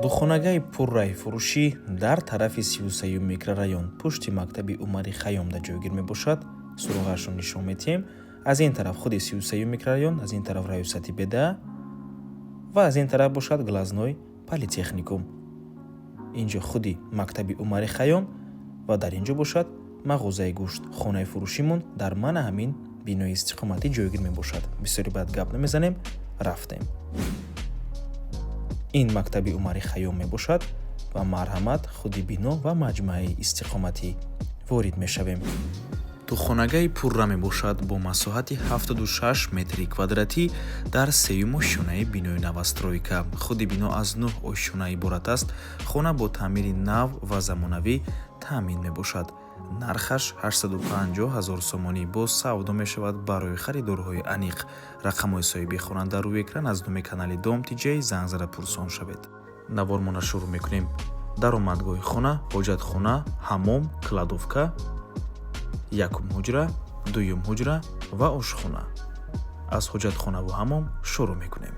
Хонагаи Фуруши дар тарафи 33 микрорайон пушти Мактаби Умари Хайемда ҷойгир мебошад. Суруғашро нишон метиҳем. Аз ин тараф худи 33 микрорайон, аз ин тараф раёсати беда ва аз ин тараф бошад глазной политехникум. Инҷо худи Мактаби Умари Хайем ва дар инҷо бошад мағозаи гӯшт Хонаи Фурушимон дар мана ҳамин бинои истиқоматӣ ҷойгир мебошад. Бисёри баъд гап намезанем, рафтем. ин Мактаби Умари Хайем мебошад ва марҳамат худи бино ва маҷмӯаи истиқоматӣ ворид мешавем. ту хонагаи пурра мебошад бо масоҳати 76 метри квадратӣ дар сеюм ошёнаи бинои Новостройка. худи бино аз 9 ошёна иборат аст. хона бо таъмири нав ва замонавӣ таъмин мебошад. нархаш 850 000 сомони. боз савдо мешавад барои харидорҳои аниқ. рақамҳои соҳиби хона дар рӯи экран аз номи канали дом тиҷаи занг зада пурсон шавед. навормона шурӯъ мекунем. даромадгоҳи хона, ҳоҷатхона, ҳаммом, кладовка, якум ҳуҷра, дуюм ҳуҷра ва ошхона. аз ҳоҷатхонаву ҳаммом шурӯъ мекунем.